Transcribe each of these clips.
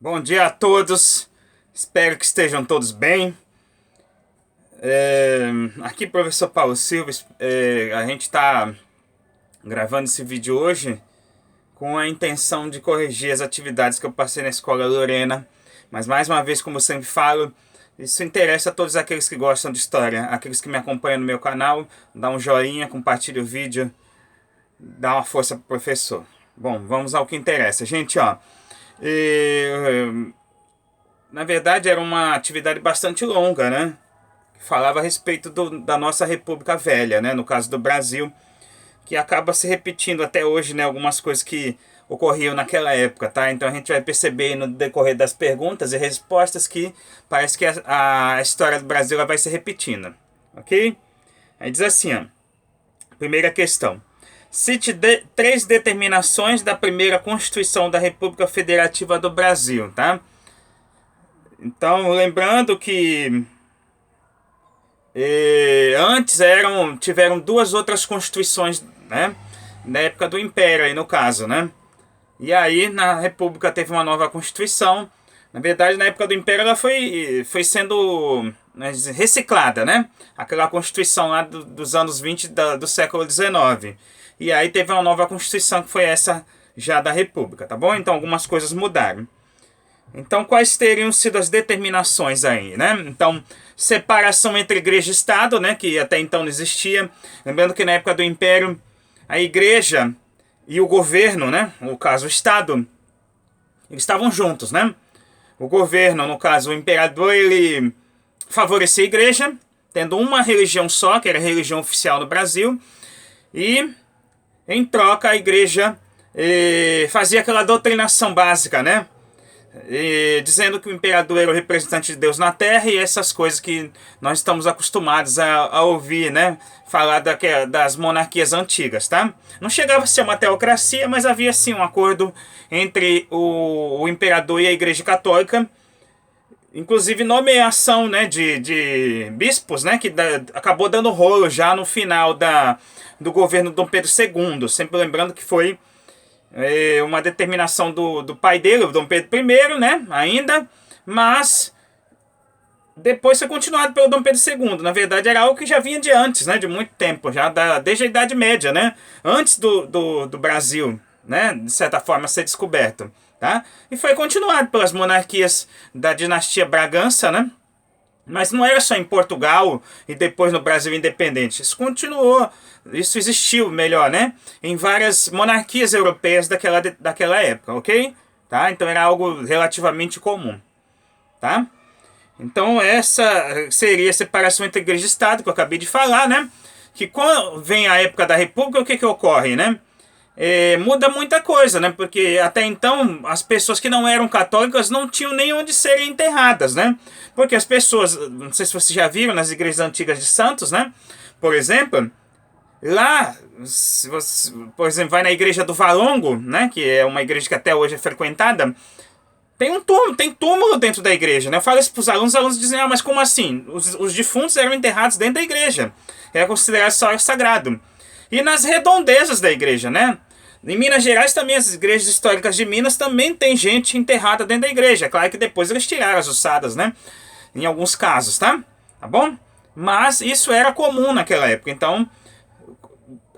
Bom dia a todos, espero que estejam todos bem. Aqui professor Paulo Silva, a gente está gravando esse vídeo hoje com a intenção de corrigir as atividades que eu passei na Escola Lorena, mas mais uma vez, como eu sempre falo, isso interessa a todos aqueles que gostam de história, aqueles que me acompanham no meu canal, dá um joinha, compartilha o vídeo, dá uma força pro professor. Bom, vamos ao que interessa, gente, ó. Na verdade era uma atividade bastante longa, né? Que falava a respeito da nossa República Velha, né? No caso do Brasil, que acaba se repetindo até hoje, né? Algumas coisas que ocorriam naquela época, tá? Então a gente vai perceber no decorrer das perguntas e respostas que parece que a história do Brasil ela vai se repetindo, ok? Aí diz assim, ó. Primeira questão. Cite três determinações da primeira Constituição da República Federativa do Brasil, tá? Então, lembrando que antes tiveram duas outras constituições, né? Na época do Império, aí no caso, né? E aí, na República teve uma nova Constituição. Na verdade, na época do Império, ela foi sendo, né, reciclada, né? Aquela Constituição lá dos anos 20 do século XIX. E aí teve uma nova Constituição, que foi essa já da República, tá bom? Então, algumas coisas mudaram. Então, quais teriam sido as determinações aí, né? Então, separação entre igreja e Estado, né? Que até então não existia. Lembrando que na época do Império, a igreja e o governo, né? No caso, o Estado, eles estavam juntos, né? O governo, no caso, o imperador, ele favorecia a igreja, tendo uma religião só, que era a religião oficial no Brasil. E, em troca, a igreja fazia aquela doutrinação básica, né? Dizendo que o imperador era o representante de Deus na terra e essas coisas que nós estamos acostumados a ouvir, né? Falar das monarquias antigas, tá? Não chegava a ser uma teocracia, mas havia sim um acordo entre o imperador e a Igreja Católica, inclusive nomeação, né, de bispos, né? Que acabou dando rolo já no final do governo Dom Pedro II, sempre lembrando que foi uma determinação do pai dele, o Dom Pedro I, né, ainda, mas depois foi continuado pelo Dom Pedro II. Na verdade era algo que já vinha de antes, né, de muito tempo, já desde a Idade Média, né, antes do Brasil, né, de certa forma ser descoberto, tá? E foi continuado pelas monarquias da dinastia Bragança, né? Mas não era só em Portugal e depois no Brasil independente. Isso continuou, isso existiu, melhor, né? Em várias monarquias europeias daquela época, ok? Tá? Então era algo relativamente comum, tá? Então essa seria a separação entre igreja e Estado, que eu acabei de falar, né? Que quando vem a época da República, o que ocorre, né? Muda muita coisa, né? Porque até então as pessoas que não eram católicas não tinham nem onde serem enterradas, né? Porque as pessoas, não sei se vocês já viram nas igrejas antigas de santos, né? Por exemplo, lá, se você, por exemplo, vai na igreja do Valongo, né? Que é uma igreja que até hoje é frequentada. Tem túmulo dentro da igreja, né? Eu falo isso para os alunos dizem, ah, mas como assim? Os defuntos eram enterrados dentro da igreja. É considerado só sagrado. E nas redondezas da igreja, né? Em Minas Gerais também, as igrejas históricas de Minas também tem gente enterrada dentro da igreja. É claro que depois eles tiraram as ossadas, né? Em alguns casos, tá? Tá bom? Mas isso era comum naquela época. Então,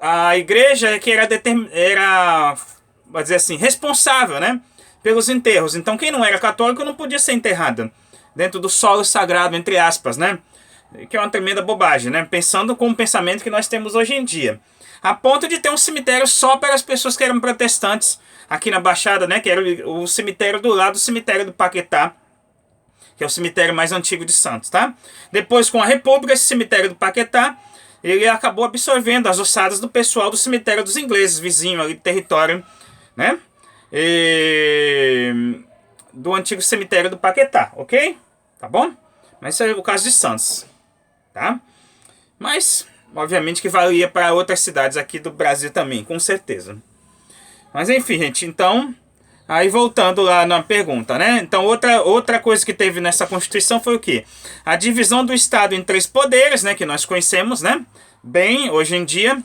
a igreja que era, vamos dizer assim, responsável, né? Pelos enterros. Então, quem não era católico não podia ser enterrado dentro do solo sagrado, entre aspas, né? Que é uma tremenda bobagem, né? Pensando com o pensamento que nós temos hoje em dia. A ponto de ter um cemitério só para as pessoas que eram protestantes aqui na Baixada, né? Que era o cemitério do lado do cemitério do Paquetá, que é o cemitério mais antigo de Santos, tá? Depois, com a República, esse cemitério do Paquetá, ele acabou absorvendo as ossadas do pessoal do cemitério dos ingleses, vizinho ali do território, né? Do antigo cemitério do Paquetá, ok? Tá bom? Mas isso é o caso de Santos, tá? Mas, obviamente que valia para outras cidades aqui do Brasil também, com certeza. Mas enfim, gente, então, aí voltando lá na pergunta, né? Então, outra coisa que teve nessa Constituição foi o quê? A divisão do Estado em três poderes, né? Que nós conhecemos, né? Bem, hoje em dia,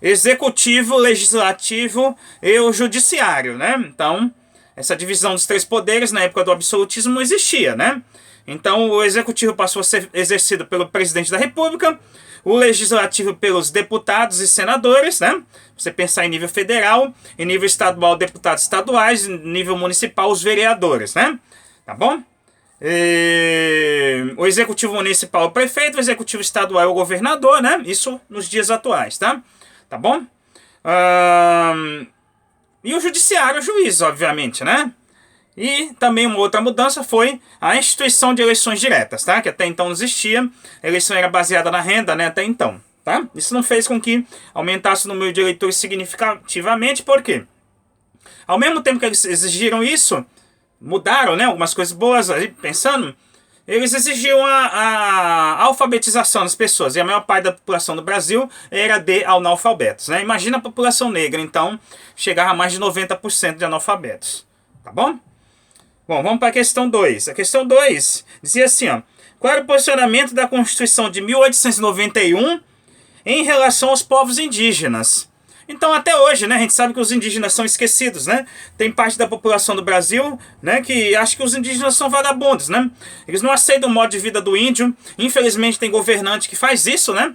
executivo, legislativo e o judiciário, né? Então, essa divisão dos três poderes na época do absolutismo não existia, né? Então o executivo passou a ser exercido pelo presidente da República, o legislativo pelos deputados e senadores, né? Você pensar em nível federal, em nível estadual, deputados estaduais, em nível municipal, os vereadores, né? Tá bom? O executivo municipal é o prefeito, o executivo estadual é o governador, né? Isso nos dias atuais, tá? Tá bom? E o judiciário, o juiz, obviamente, né? E também uma outra mudança foi a instituição de eleições diretas, tá? Que até então não existia. A eleição era baseada na renda, né? Até então, tá? Isso não fez com que aumentasse o número de eleitores significativamente, por quê? Ao mesmo tempo que eles exigiram isso, mudaram, né? Algumas coisas boas aí, pensando, eles exigiam a alfabetização das pessoas. E a maior parte da população do Brasil era de analfabetos, né? Imagina a população negra, então, chegava a mais de 90% de analfabetos, tá bom? Bom, vamos para a questão 2. A questão 2 dizia assim, ó. Qual era o posicionamento da Constituição de 1891 em relação aos povos indígenas? Então, até hoje, né, a gente sabe que os indígenas são esquecidos, né? Tem parte da população do Brasil, né, que acha que os indígenas são vagabundos, né? Eles não aceitam o modo de vida do índio. Infelizmente, tem governante que faz isso, né?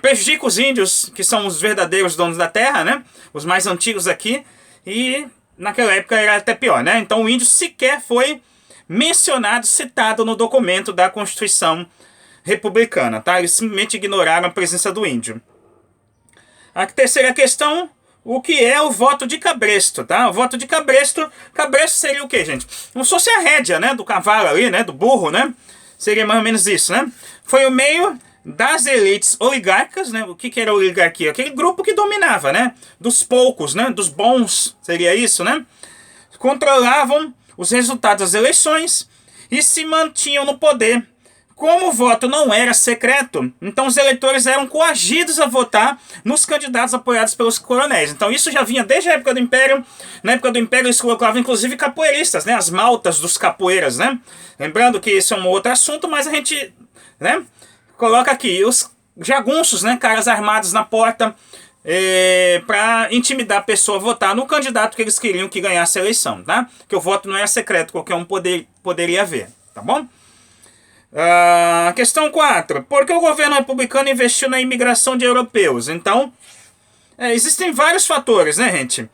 Prejudica os índios, que são os verdadeiros donos da terra, né? Os mais antigos aqui. E naquela época era até pior, né? Então o índio sequer foi mencionado, citado no documento da Constituição republicana, tá? Eles simplesmente ignoraram a presença do índio. A terceira questão, o que é o voto de cabresto, tá? O voto de cabresto seria o quê, gente? Como se fosse a rédea, né? Do cavalo ali, né? Do burro, né? Seria mais ou menos isso, né? Foi o meio das elites oligárquicas, né? O que era a oligarquia? Aquele grupo que dominava, né? Dos poucos, né? Dos bons, seria isso, né? Controlavam os resultados das eleições e se mantinham no poder. Como o voto não era secreto, então os eleitores eram coagidos a votar nos candidatos apoiados pelos coronéis. Então isso já vinha desde a época do Império. Na época do Império eles colocavam inclusive capoeiristas, né? As maltas dos capoeiras, né? Lembrando que esse é um outro assunto, mas a gente, né, coloca aqui os jagunços, né? Caras armados na porta para intimidar a pessoa a votar no candidato que eles queriam que ganhasse a eleição, tá? Que o voto não era secreto, qualquer um poderia ver, tá bom? Questão 4. Por que o governo republicano investiu na imigração de europeus? Então, existem vários fatores, né, gente?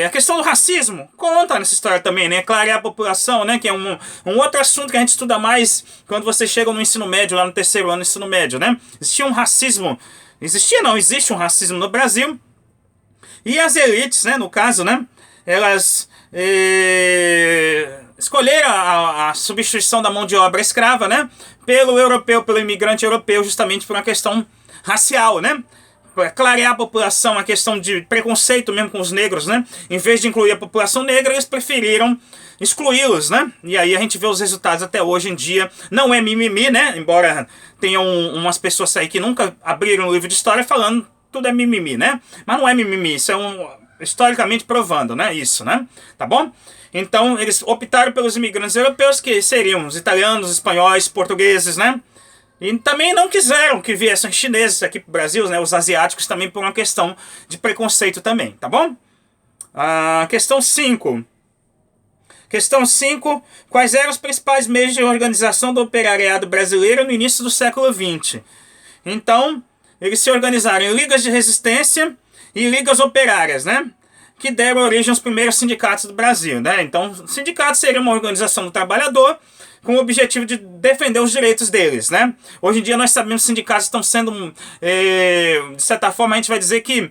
A questão do racismo conta nessa história também, né? Clarear a população, né? Que é um outro assunto que a gente estuda mais quando você chega no ensino médio, lá no terceiro ano do ensino médio, né? Existe um racismo no Brasil. E as elites, né? No caso, né? Elas escolheram a substituição da mão de obra escrava, né? Pelo europeu, pelo imigrante europeu, justamente por uma questão racial, né? Para clarear a população, a questão de preconceito mesmo com os negros, né? Em vez de incluir a população negra, eles preferiram excluí-los, né? E aí a gente vê os resultados até hoje em dia. Não é mimimi, né? Embora tenham umas pessoas aí que nunca abriram um livro de história falando tudo é mimimi, né? Mas não é mimimi, isso é historicamente provando, né? Isso, né? Tá bom? Então eles optaram pelos imigrantes europeus, que seriam os italianos, espanhóis, portugueses, né? E também não quiseram que viessem chineses aqui pro Brasil, né? Os asiáticos também por uma questão de preconceito também, tá bom? Questão 5. Questão 5. Quais eram os principais meios de organização do operariado brasileiro no início do século XX? Então, eles se organizaram em ligas de resistência e ligas operárias, né? Que deram origem aos primeiros sindicatos do Brasil, né? Então, sindicato seria uma organização do trabalhador com o objetivo de defender os direitos deles, né? Hoje em dia nós sabemos que os sindicatos estão sendo, de certa forma a gente vai dizer que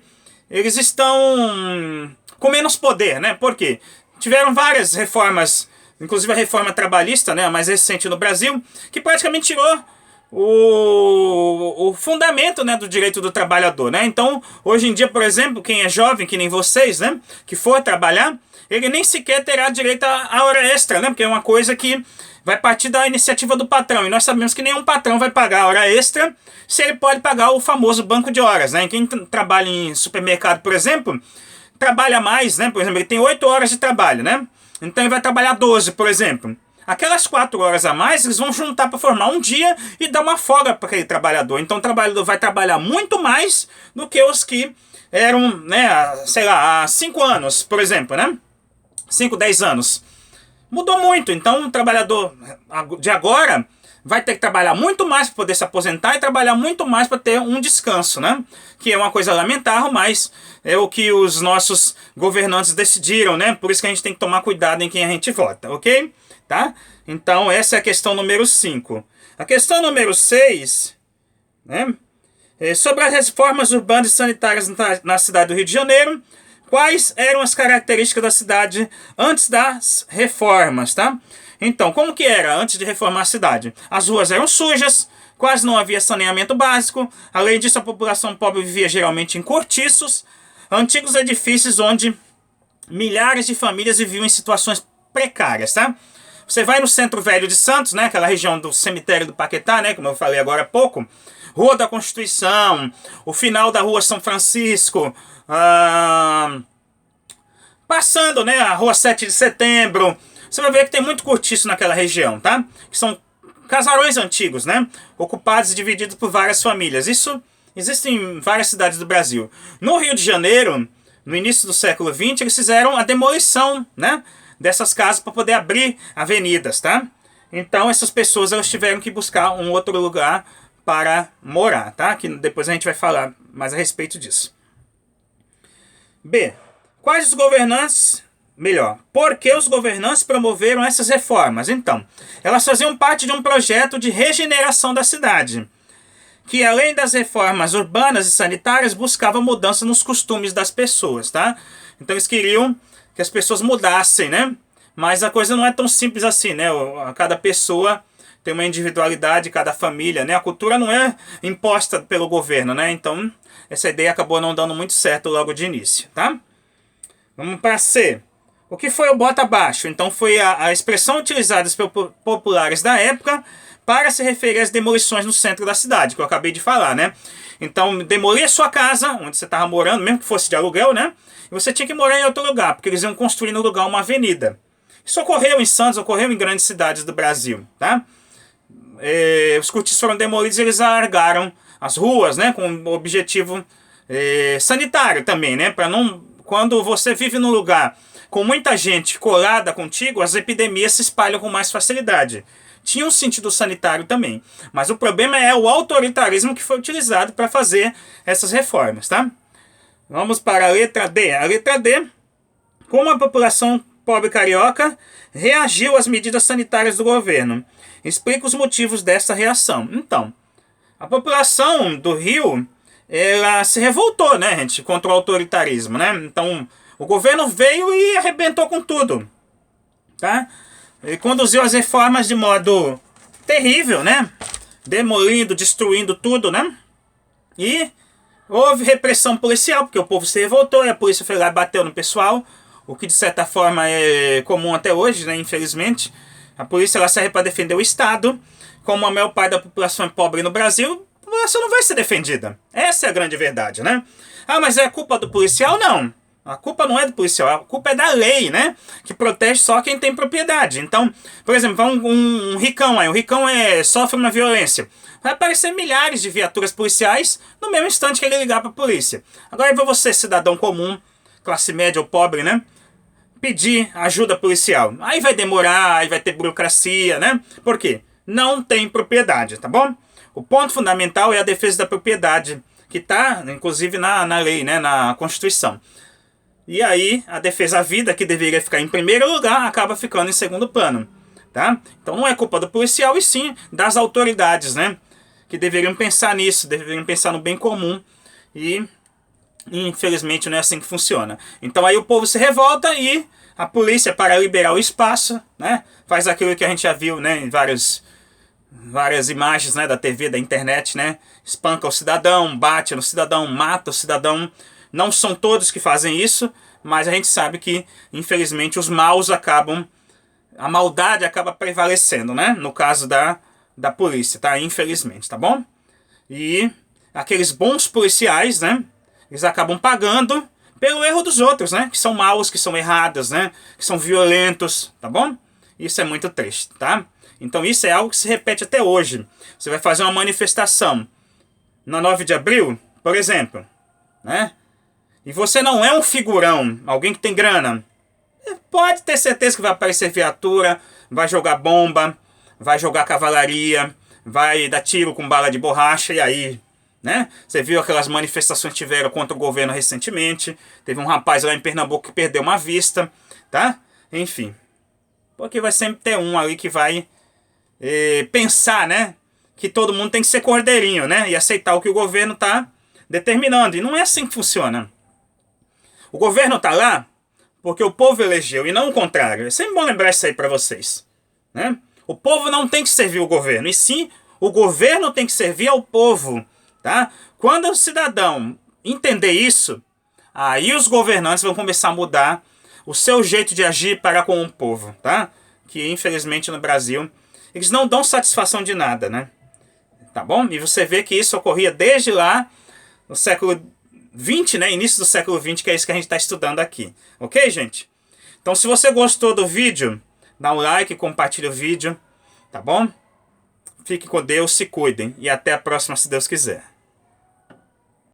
eles estão com menos poder, né? Por quê? Tiveram várias reformas, inclusive a reforma trabalhista, né, a mais recente no Brasil, que praticamente tirou o fundamento, né, do direito do trabalhador, né? Então, hoje em dia, por exemplo, quem é jovem, que nem vocês, né, que for trabalhar, ele nem sequer terá direito à hora extra, né? Porque é uma coisa que vai partir da iniciativa do patrão. E nós sabemos que nenhum patrão vai pagar a hora extra se ele pode pagar o famoso banco de horas, né? Quem trabalha em supermercado, por exemplo, trabalha mais, né? Por exemplo, ele tem 8 horas de trabalho, né? Então ele vai trabalhar 12, por exemplo. Aquelas 4 horas a mais, eles vão juntar para formar um dia e dar uma folga para aquele trabalhador. Então o trabalhador vai trabalhar muito mais do que os que eram, né, sei lá, há 5 anos, por exemplo, né? 5, 10 anos. Mudou muito, então o trabalhador de agora vai ter que trabalhar muito mais para poder se aposentar e trabalhar muito mais para ter um descanso, né? Que é uma coisa lamentável, mas é o que os nossos governantes decidiram, né? Por isso que a gente tem que tomar cuidado em quem a gente vota, ok? Tá? Então essa é a questão número 5. A questão número 6, né? É sobre as reformas urbanas e sanitárias na cidade do Rio de Janeiro. Quais eram as características da cidade antes das reformas, tá? Então, como que era antes de reformar a cidade? As ruas eram sujas, quase não havia saneamento básico. Além disso, a população pobre vivia geralmente em cortiços, antigos edifícios onde milhares de famílias viviam em situações precárias, tá? Você vai no Centro Velho de Santos, né, aquela região do cemitério do Paquetá, né, como eu falei agora há pouco, Rua da Constituição, o final da Rua São Francisco, passando, né, a Rua 7 de Setembro, você vai ver que tem muito cortiço naquela região, tá? Que são casarões antigos, né? Ocupados e divididos por várias famílias. Isso existe em várias cidades do Brasil. No Rio de Janeiro, no início do século XX, eles fizeram a demolição, né, dessas casas para poder abrir avenidas, tá? Então essas pessoas elas tiveram que buscar um outro lugar para morar, tá? Que depois a gente vai falar mais a respeito disso. B. Quais os governantes... Melhor, por que os governantes promoveram essas reformas? Então, elas faziam parte de um projeto de regeneração da cidade, que além das reformas urbanas e sanitárias, buscava mudança nos costumes das pessoas, tá? Então eles queriam que as pessoas mudassem, né? Mas a coisa não é tão simples assim, né? Cada pessoa tem uma individualidade, cada família, né? A cultura não é imposta pelo governo, né? Então, essa ideia acabou não dando muito certo logo de início, tá? Vamos para C. O que foi o bota abaixo? Então foi a expressão utilizada pelos populares da época para se referir às demolições no centro da cidade, que eu acabei de falar, né? Então, demolir a sua casa, onde você estava morando, mesmo que fosse de aluguel, né? E você tinha que morar em outro lugar, porque eles iam construir no lugar uma avenida. Isso ocorreu em Santos, ocorreu em grandes cidades do Brasil, tá? Os cortiços foram demolidos e eles alargaram as ruas, né? Com o objetivo sanitário também, né? Para não... Quando você vive num lugar com muita gente colada contigo, as epidemias se espalham com mais facilidade. Tinha um sentido sanitário também. Mas o problema é o autoritarismo que foi utilizado para fazer essas reformas, tá? Vamos para a letra D. A letra D, como a população pobre carioca reagiu às medidas sanitárias do governo? Explica os motivos dessa reação. Então, a população do Rio, ela se revoltou, né, gente, contra o autoritarismo, né? Então, o governo veio e arrebentou com tudo, tá? Ele conduziu as reformas de modo terrível, né? Demolindo, destruindo tudo, né? E houve repressão policial, porque o povo se revoltou e a polícia foi lá e bateu no pessoal, o que de certa forma é comum até hoje, né? Infelizmente. A polícia ela serve para defender o Estado. Como a maior parte da população é pobre no Brasil, a população não vai ser defendida. Essa é a grande verdade, né? Ah, mas é culpa do policial? Não. A culpa não é do policial, a culpa é da lei, né? Que protege só quem tem propriedade. Então, por exemplo, um ricão aí, o ricão sofre uma violência. Vai aparecer milhares de viaturas policiais no mesmo instante que ele ligar para a polícia. Agora, vai você, cidadão comum, classe média ou pobre, né? Pedir ajuda policial. Aí vai demorar, aí vai ter burocracia, né? Por quê? Não tem propriedade, tá bom? O ponto fundamental é a defesa da propriedade, que está, inclusive, na lei, né? Na Constituição. E aí, a defesa à vida, que deveria ficar em primeiro lugar, acaba ficando em segundo plano, tá? Então não é culpa do policial, e sim das autoridades, né? Que deveriam pensar nisso, deveriam pensar no bem comum, e infelizmente não é assim que funciona. Então aí o povo se revolta e a polícia, para liberar o espaço, né? Faz aquilo que a gente já viu, né? Em várias imagens, né? Da TV, da internet, né? Espanca o cidadão, bate no cidadão, mata o cidadão. Não são todos que fazem isso, mas a gente sabe que, infelizmente, os maus acabam... A maldade acaba prevalecendo, né? No caso da polícia, tá? Infelizmente, tá bom? E aqueles bons policiais, né? Eles acabam pagando pelo erro dos outros, né? Que são maus, que são errados, né? Que são violentos, tá bom? Isso é muito triste, tá? Então isso é algo que se repete até hoje. Você vai fazer uma manifestação na 9 de abril, por exemplo, né? E você não é um figurão, alguém que tem grana. Pode ter certeza que vai aparecer viatura, vai jogar bomba, vai jogar cavalaria, vai dar tiro com bala de borracha, e aí, né? Você viu aquelas manifestações que tiveram contra o governo recentemente, teve um rapaz lá em Pernambuco que perdeu uma vista, tá? Enfim, porque vai sempre ter um ali que vai pensar, né? Que todo mundo tem que ser cordeirinho, né? E aceitar o que o governo tá determinando, e não é assim que funciona. O governo tá lá porque o povo elegeu, e não o contrário. É sempre bom lembrar isso aí para vocês, né? O povo não tem que servir o governo, e sim o governo tem que servir ao povo, tá? Quando o cidadão entender isso, aí os governantes vão começar a mudar o seu jeito de agir para com o povo, tá? Que infelizmente no Brasil eles não dão satisfação de nada, né? Tá bom? E você vê que isso ocorria desde lá no século XX, né? Início do século XX, que é isso que a gente está estudando aqui. Ok, gente? Então, se você gostou do vídeo, dá um like, compartilha o vídeo, tá bom? Fique com Deus, se cuidem e até a próxima, se Deus quiser.